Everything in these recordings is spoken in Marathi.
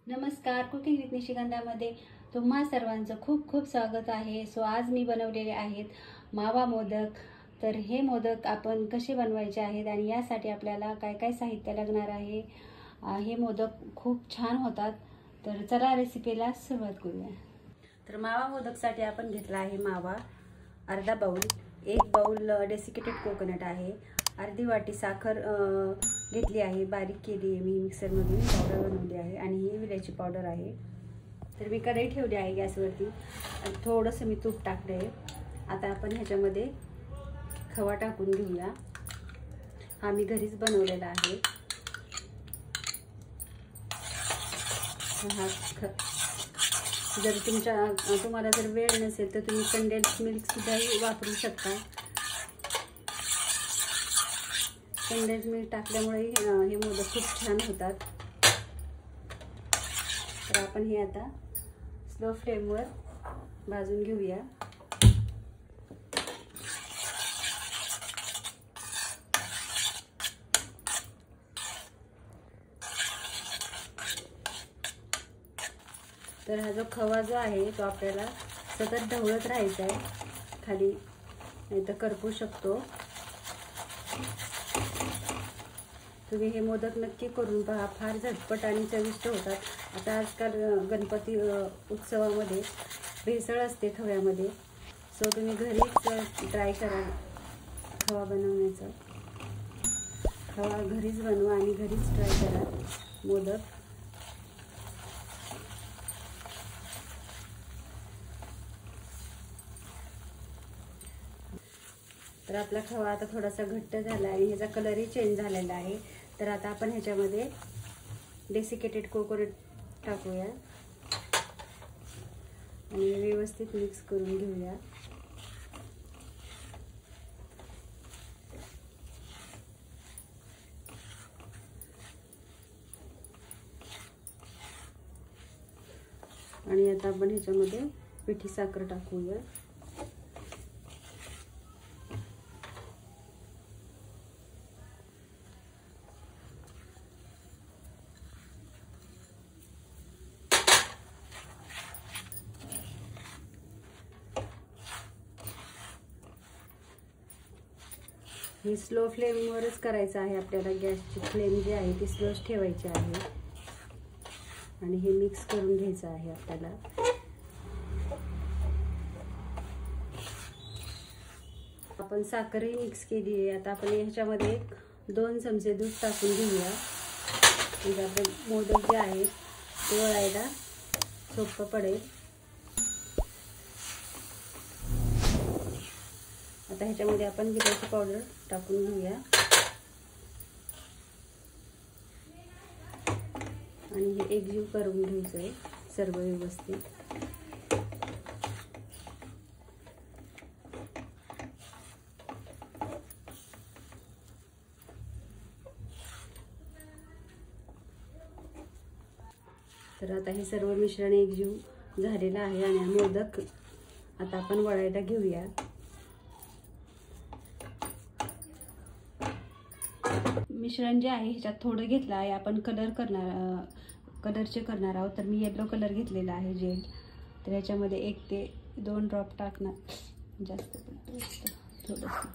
नमस्कार, कुकिंग विथ निशिगंधामध्ये तुम्हा सर्वांचं खूप खूप स्वागत आहे। आज मी बनवलेले आहेत मावा मोदक। तर हे मोदक आपण कसे बनवायचे आहेत आणि यासाठी आपल्याला काय काय साहित्य लागणार आहे। हे मोदक खूप छान होतात। तर चला रेसिपीला सुरुवात करूया। तर मावा मोदकसाठी आपण घेतला आहे मावा अर्धा बाउल, 1 बाउल डेसिकेटेड कोकोनट आहे, अर्धी वाटी साखर घेतली आहे, बारीक केली आहे मी मिक्सरमधून, पावडर बनवली आहे आणि ही विलायची पावडर आहे। तर मी कढई ठेवली आहे गॅसवरती आणि थोडंसं मी तूप टाकले आहे। आता आपण ह्याच्यामध्ये खवा टाकून घेऊया। हा मी घरीच बनवलेला आहे। जर तुम्हाला जर वेळ नसेल तर तुम्ही कंडेन्स मिल्क सुद्धा वापरू शकता। कंडेन्स मिल्क टाकल्यामुळे हे मोदक खूप छान होतात। तर आपण हे आता स्लो फ्लेमवर भाजून घेऊया। तर हा जो खवा जो आहे तो आपल्याला सतत ढवळत राहायचा आहे, खाली नाही तर करपू शकतो। तुम्ही हे मोदक नक्की करून पहा, फार झटपट आणि चविष्ट होतात। आता आजकाल गणपती उत्सवामध्ये भेसळ असते खव्यामध्ये, सो तुम्ही घरीच ट्राय करा खवा बनवण्याचं। खवा घरीच बनवा आणि घरीच ट्राय करा मोदक। तर आपला खवा आता थोडासा घट्ट झाला आहे, ह्याचा कलरही चेंज झालेला आहे। तर आता आपण ह्याच्यामध्ये डेसिकेटेड कोकोनट टाकूया आणि व्यवस्थित मिक्स करून घेऊया। आणि आता आपण ह्याच्यामध्ये पिठी साखर टाकूया। हे स्लो फ्लेमवरच करायचं आहे आपल्याला। गॅसची फ्लेम जी आहे ती स्लोच ठेवायची आहे आणि हे मिक्स करून घ्यायचं आहे आपल्याला। आपण साखरही मिक्स केली आहे। आता आपण ह्याच्यामध्ये 2 चमचे दूध टाकून घेऊया, म्हणजे आपले मोदक जे आहे ते वळायला सोपं पडेल। आता ह्याच्यामध्ये आपण विलायची पावडर टाकून घेऊया आणि हे एकजीव करून घ्यायचं आहे सर्व व्यवस्थित। तर आता हे सर्व मिश्रण एकजीव झालेलं आहे आणि मोदक आता आपण वळायला घेऊया। मिश्रण जे आहे ह्याच्यात थोडं घेतलं आहे, आपण कलरचे करणार आहोत। तर मी येलो कलर घेतलेला आहे जेल। तर ह्याच्यामध्ये 1 ते 2 ड्रॉप टाकणार, जास्त थोडंसं।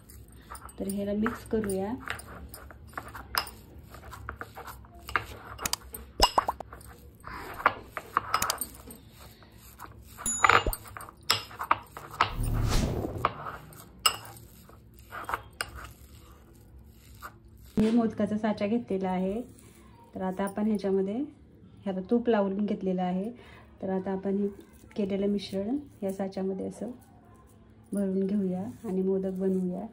तर ह्याला मिक्स करूया। मी मोदकाचा साचा घेतलेला आहे। तर आता आपण ह्याला तूप लावून घेतलेलं आहे। तर आता आपण हे केलेलं मिश्रण या साच्यामध्ये असं भरून घेऊया आणि मोदक बनवूया।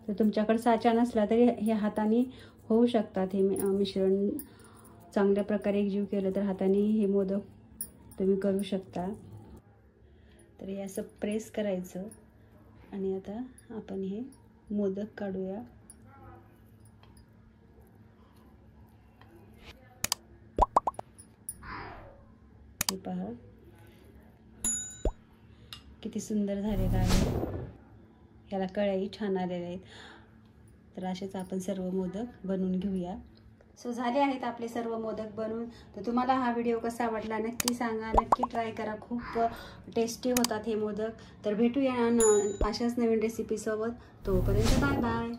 तर तुमच्याकडे साचा नसला तरी हे हाताने होऊ शकतात। हे मिश्रण चांगल्या प्रकारे एकजीव केलं तर हाताने हे मोदक तुम्ही करू शकता। तर हे असं प्रेस करायचं आणि आता आपण हे मोदक काढूया। हे पहा किती सुंदर झालेला आहे। ह्याला कळ्याही छान आलेल्या आहेत। तर असेच आपण सर्व मोदक बनवून घेऊया। सो झाले आहेत आपले सर्व मोदक बनवून. तर तुम्हाला हा व्हिडिओ कसा वाटला नक्की सांगा, नक्की ट्राय करा. खूप टेस्टी होतात हे मोदक. तर भेटूया अशाच नवीन रेसिपीसोबत. तोपर्यंत बाय बाय.